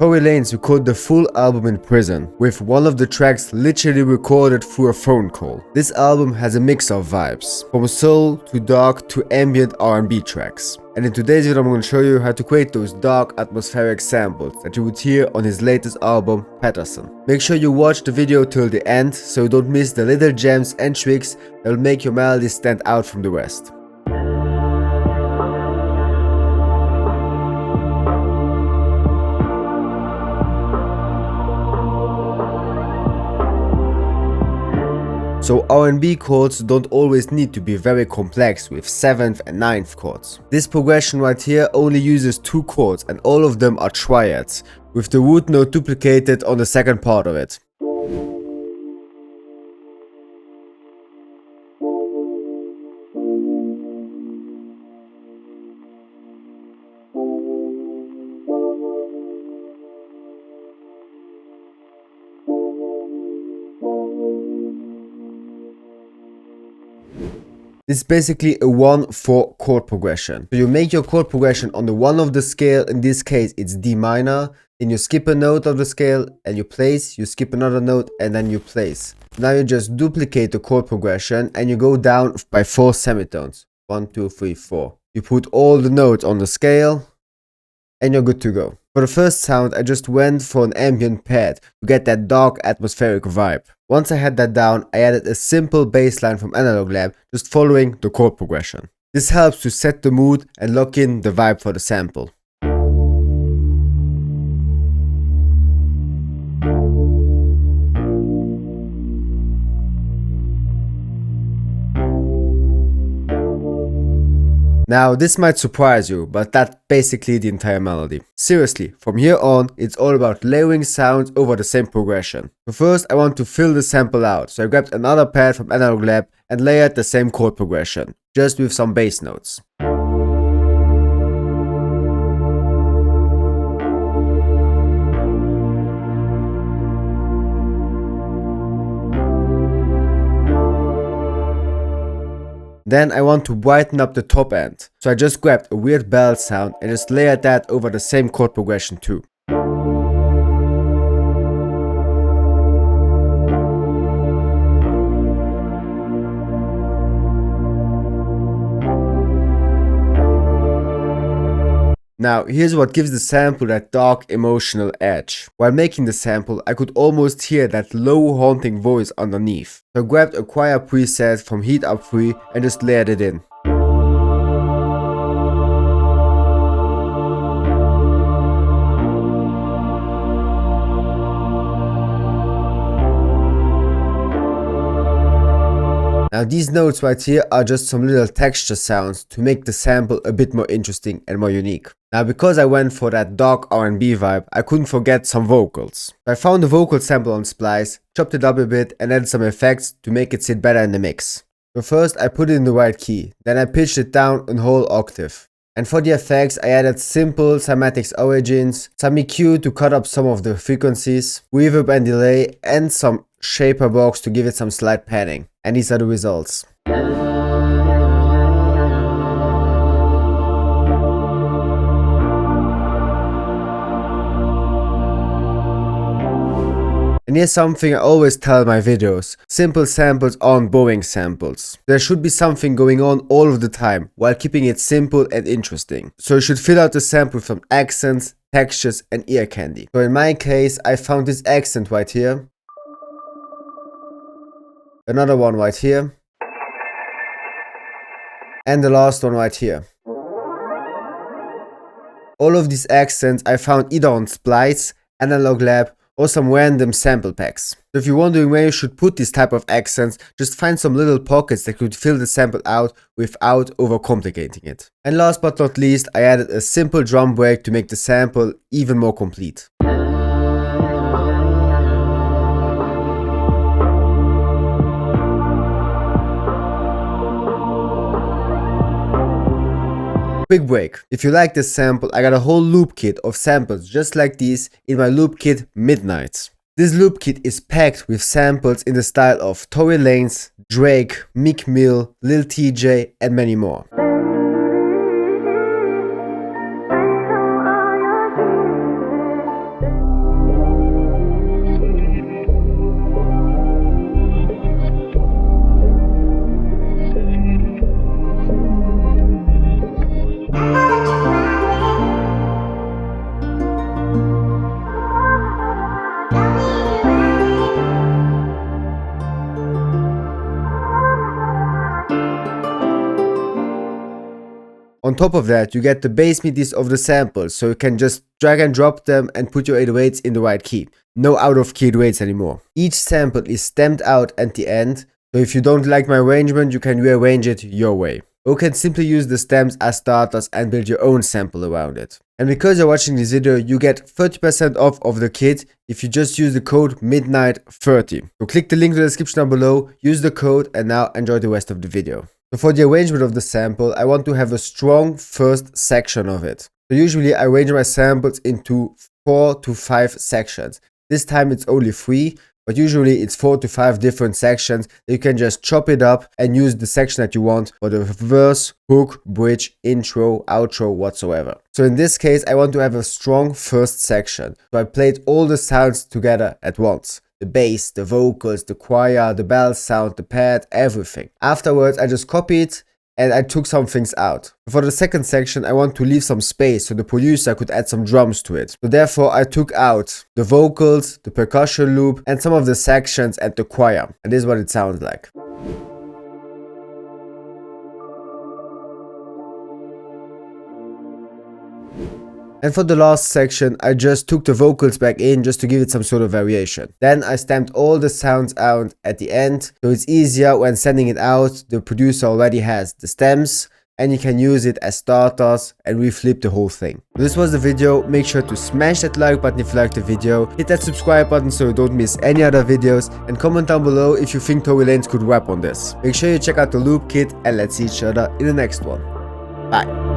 Tory Lanez recorded the full album in prison, with one of the tracks literally recorded through a phone call. This album has a mix of vibes, from soul to dark to ambient R&B tracks. And in today's video I'm going to show you how to create those dark atmospheric samples that you would hear on his latest album, Patterson. Make sure you watch the video till the end so you don't miss the little gems and tricks that will make your melodies stand out from the rest. So R&B chords don't always need to be very complex with 7th and 9th chords. This progression right here only uses 2 chords and all of them are triads, with the root note duplicated on the second part of it. This is basically a 1-4 chord progression. So you make your chord progression on the 1 of the scale, in this case it's D minor, then you skip a note of the scale and you place, you skip another note and then you place. Now you just duplicate the chord progression and you go down by 4 semitones. 1, 2, 3, 4. You put all the notes on the scale and you're good to go. For the first sound I just went for an ambient pad to get that dark atmospheric vibe. Once I had that down, I added a simple bass line from Analog Lab, just following the chord progression. This helps to set the mood and lock in the vibe for the sample. Now this might surprise you, but that's basically the entire melody. Seriously, from here on, it's all about layering sounds over the same progression. But first I want to fill the sample out, so I grabbed another pad from Analog Lab and layered the same chord progression, just with some bass notes. Then I want to brighten up the top end, so I just grabbed a weird bell sound and just layered that over the same chord progression too. Now here's what gives the sample that dark emotional edge. While making the sample I could almost hear that low haunting voice underneath. So I grabbed a choir preset from Heat Up 3 and just layered it in. Now these notes right here are just some little texture sounds to make the sample a bit more interesting and more unique. Now because I went for that dark R&B vibe, I couldn't forget some vocals. I found a vocal sample on Splice, chopped it up a bit and added some effects to make it sit better in the mix. So first I put it in the right key, then I pitched it down a whole octave. And for the effects I added simple cymatics origins, some EQ to cut up some of the frequencies, reverb and delay, and some shaper box to give it some slight panning. And these are the results. And here's something I always tell in my videos: simple samples aren't boring samples. There should be something going on all of the time while keeping it simple and interesting. So you should fill out the sample with some accents, textures and ear candy. So in my case I found this accent right here, another one right here, and the last one right here. All of these accents I found either on Splice, Analog Lab or some random sample packs. So if you're wondering where you should put these type of accents, just find some little pockets that could fill the sample out without overcomplicating it. And last but not least, I added a simple drum break to make the sample even more complete. Quick break. If you like this sample, I got a whole loop kit of samples just like these in my loop kit Midnight. This loop kit is packed with samples in the style of Tory Lanez, Drake, Meek Mill, Lil TJ and many more. On top of that, you get the bass midis of the samples, so you can just drag and drop them and put your 808s in the right key. No out of key 808s anymore. Each sample is stemmed out at the end, so if you don't like my arrangement, you can rearrange it your way. You can simply use the stems as starters and build your own sample around it. And because you're watching this video, you get 30% off of the kit if you just use the code MIDNIGHT30. So click the link in the description down below, use the code, and now enjoy the rest of the video. So for the arrangement of the sample, I want to have a strong first section of it. So usually I arrange my samples into 4 to 5 sections. This time it's only 3. But usually it's 4 to 5 different sections that you can just chop it up and use the section that you want for the verse, hook, bridge, intro, outro, whatsoever. So in this case, I want to have a strong first section. So I played all the sounds together at once. The bass, the vocals, the choir, the bell sound, the pad, everything. Afterwards, I just copied and I took some things out. For the second section, I want to leave some space so the producer could add some drums to it. So therefore, I took out the vocals, the percussion loop, and some of the sections and the choir. And this is what it sounds like. And for the last section, I just took the vocals back in just to give it some sort of variation. Then I stamped all the sounds out at the end, so it's easier when sending it out. The producer already has the stems, and you can use it as starters and reflip the whole thing. This was the video. Make sure to smash that like button if you liked the video, hit that subscribe button so you don't miss any other videos, and comment down below if you think TORY LANEZ could rap on this. Make sure you check out the loop kit, and let's see each other in the next one. Bye.